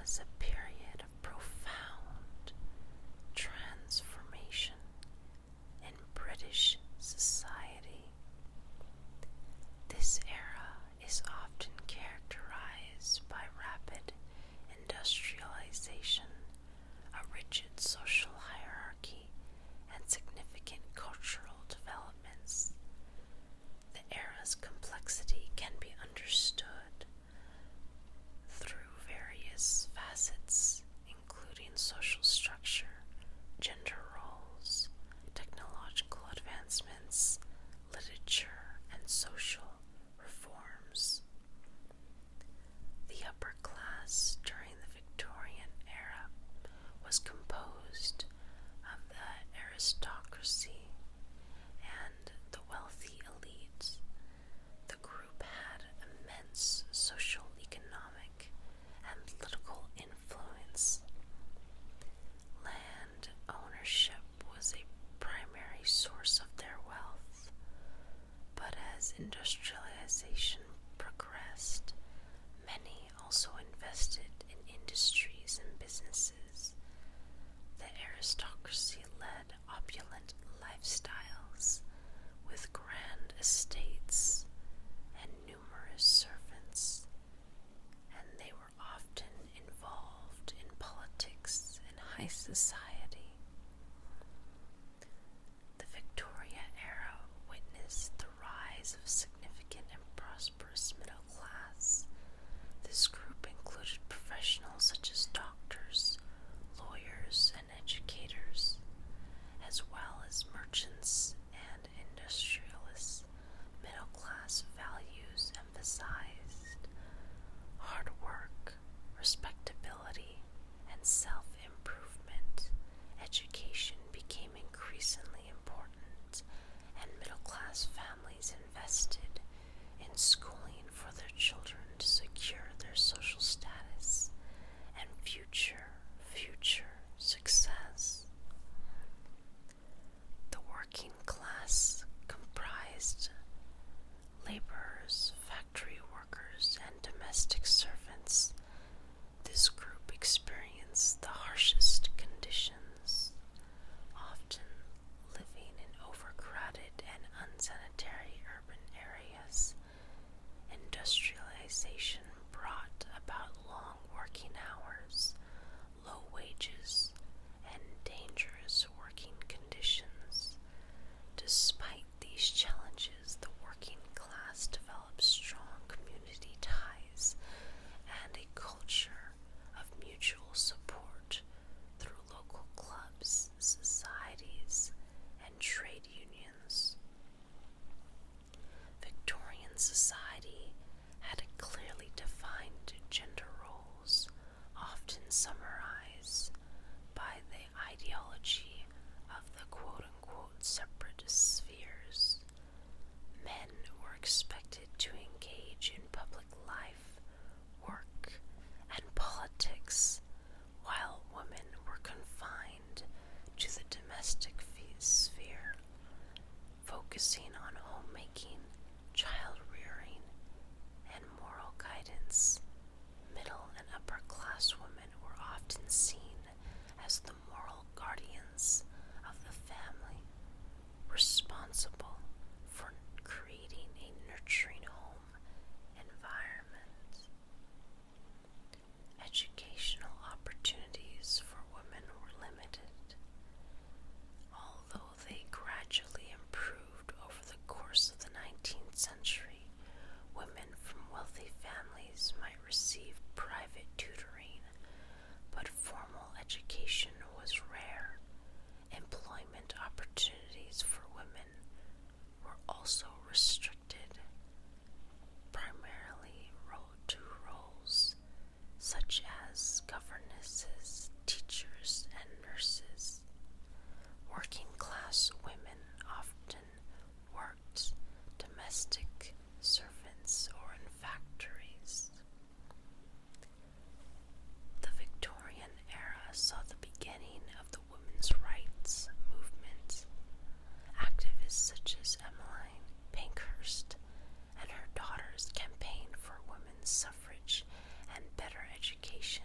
was a period of profound transformation in British society. This era is often characterized by rapid industrialization, a rigid social hierarchy, and significant cultural developments. The era's complexity can be understood through various facets, including social structure, gender roles, technological advancements, literature, and social reforms. The upper class during the Victorian era was composed of the aristocracy and the wealthy elite. The group had immense social, economic, and political influence. Land ownership was a primary source of their wealth, but as industrialization progressed, many also invested in industries and businesses. The aristocracy led opulent lifestyles with grand estates and numerous servants, and they were often involved in politics and high society. The Victorian era witnessed the rise of significant and prosperous middle class. This group included professionals such as doctors, lawyers, and educators, as well as merchants and industrialists. Middle class values emphasized hard work, respectability, and self-improvement. Education became increasingly important, and middle class families invested in schooling for their children to secure their social status and future success. The working class comprised laborers, factory workers, and domestic servants. This group experienced the harshest conditions, often living in overcrowded and unsanitary urban areas. Industrialization brought about long working hours, low wages, and dangerous working conditions. Despite these challenges, the working class developed strong community ties and a culture of mutual support through local clubs, societies, and trade unions. Victorian society had a clearly defined gender roles, often summarized by the ideology of the quote-unquote separate spheres. Men were expected to engage in public life, work, and politics, while women were confined to the domestic sphere, focusing on homemaking, child rearing, and moral guidance. Middle and upper class women were often seen as the moral guardians of the family, responsible for creating a nurturing home environment. Educational opportunities for women were limited, although they gradually improved over the course of the 19th century. Women from wealthy families might receive private tutoring, but formal education was rare. Employment opportunities for women were also restricted, primarily to roles such as governesses, teachers, and nurses. Working class women often worked domestic servants or in factories. The Victorian era saw the beginning of the women's rights movement. Activists such as Emmeline Pankhurst and her daughters campaigned for women's suffrage and better education.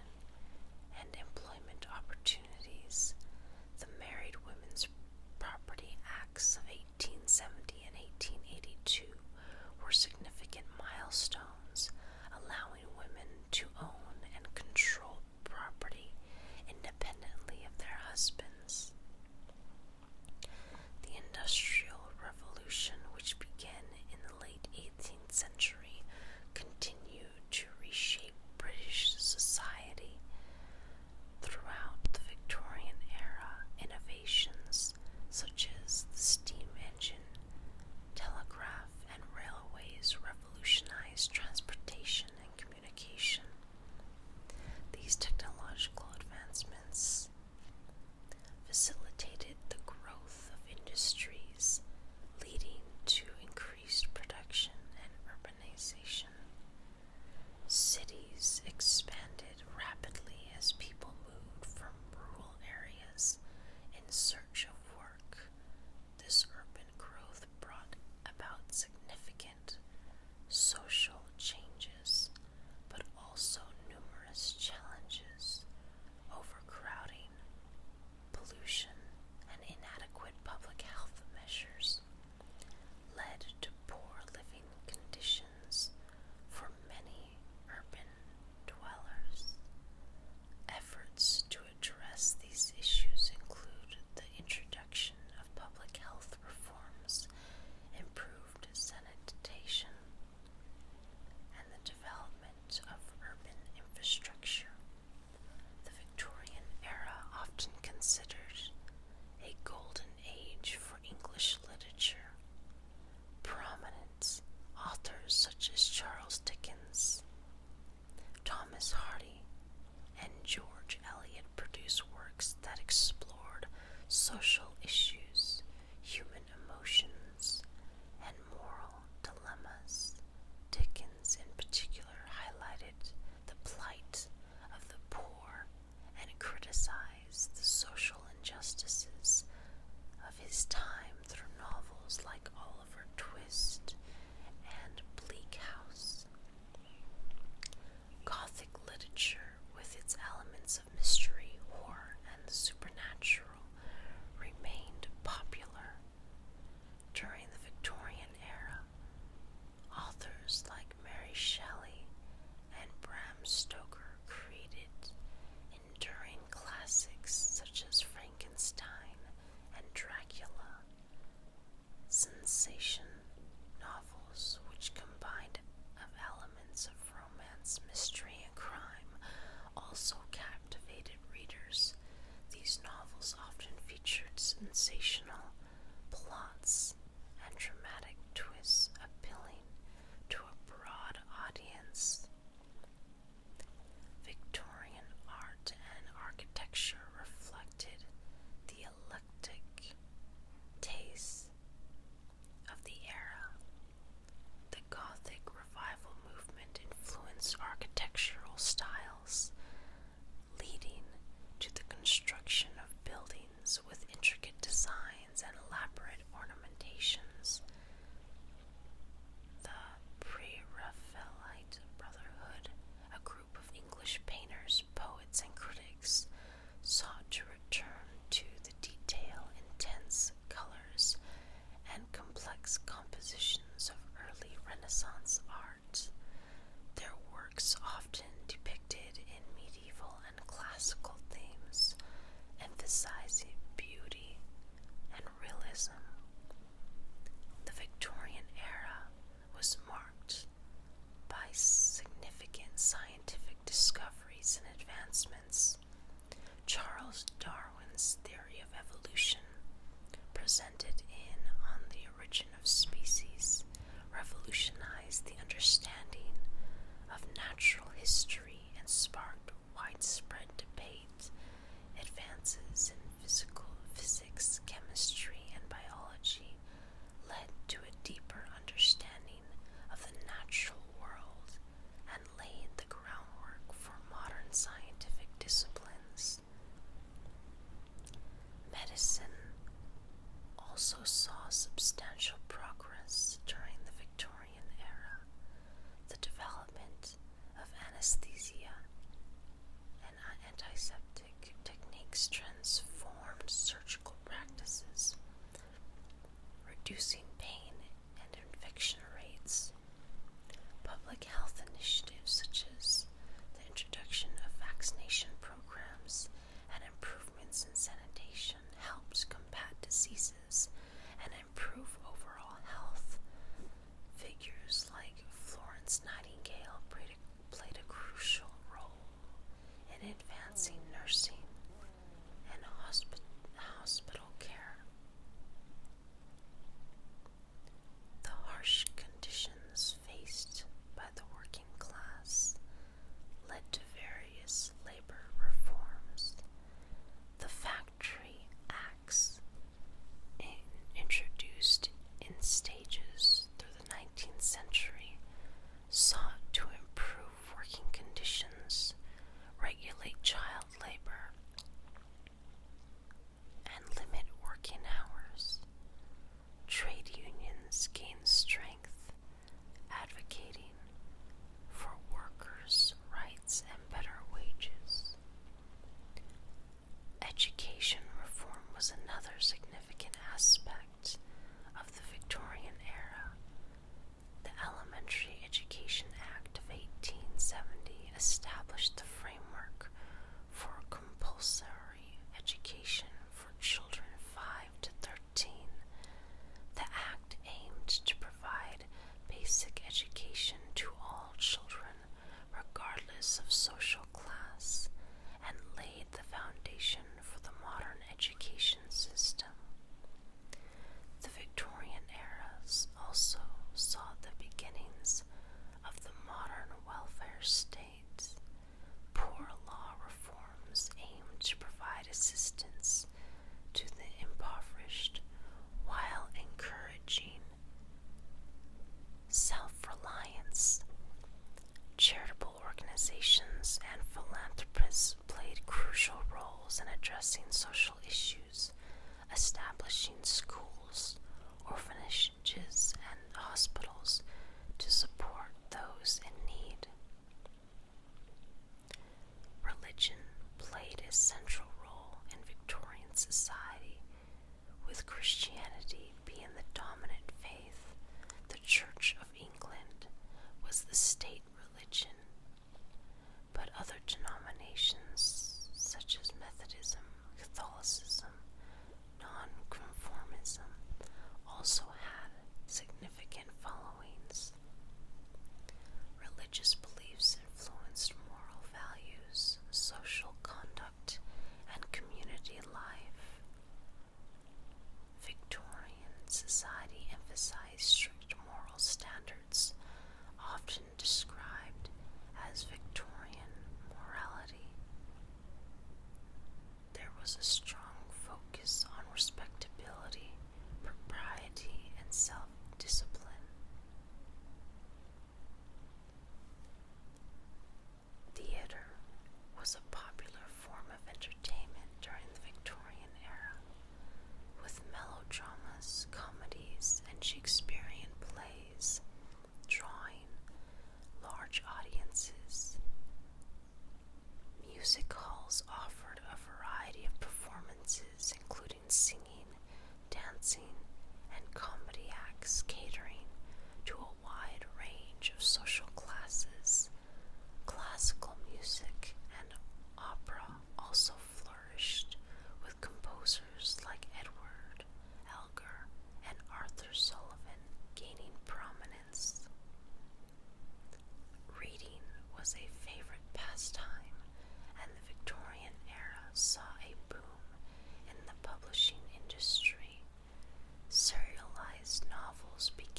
advances in physics, chemistry, and biology led to a deeper understanding of the natural world and laid the groundwork for modern scientific disciplines. Medicine also saw substantial progress during the Victorian era. The development of anesthesia and antiseptic techniques transformed surgical practices, reducing pain and infection rates. Public health initiatives such as the introduction of vaccination programs and improvements in sanitation helped combat diseases and improve overall health. Figures like Florence Nightingale played a crucial role in advancing nursing and hospital care. The harsh conditions faced by the working class led to various labor reforms. The Factory Acts, introduced in stages through the 19th century, sought to improve working conditions, regulate child labor, and limit working hours. Trade unions gained strength, advocating for workers' rights and better wages. Education reform was another significant aspect of the Victorian era. The Elementary Education Act of 1870 established the framework for compulsory education for children 5 to 13. The act aimed to provide basic education to all children, regardless of social class, and laid the foundation for the modern education system. The Victorian era also saw the beginnings of the modern welfare state. Poor law reforms aimed to provide assistance to the impoverished while encouraging self-reliance. Charitable organizations and philanthropists played crucial roles in addressing social issues, establishing schools, orphanages, and hospitals to support those in need. Religion played a central role in Victorian society, with Christianity being the dominant faith. The Church of England was the state religion, but other denominations such as Methodism, Catholicism, Nonconformism also had significant followings. Religious beliefs influenced moral values, social conduct, and community life. Victorian society emphasized strict moral standards, often described as Victorian morality. There was a strong focus on respectability, propriety, and self-discipline. Theater was a popular form of entertainment during the Victorian era, with melodramas, comedies, and Shakespearean plays drawing large audiences. Music halls offered a variety of performances, including singing, dancing, and comedy acts catering to a wide range of social classes. Classical music and opera also flourished, with composers like Edward Elgar and Arthur Sullivan gaining prominence. Reading was a favorite pastime, and the Victorian era saw a boom in the publishing industry. Serialized novels began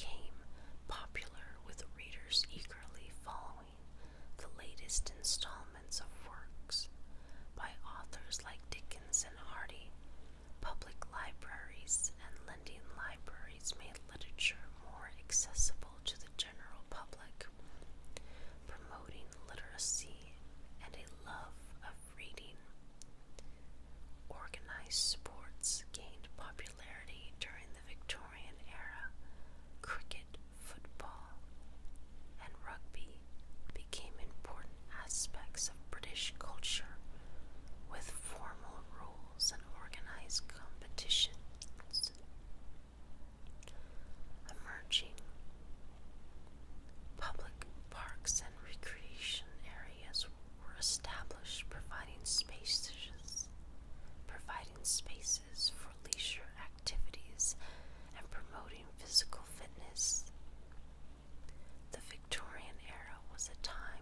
providing spaces for leisure activities and promoting physical fitness. The Victorian era was a time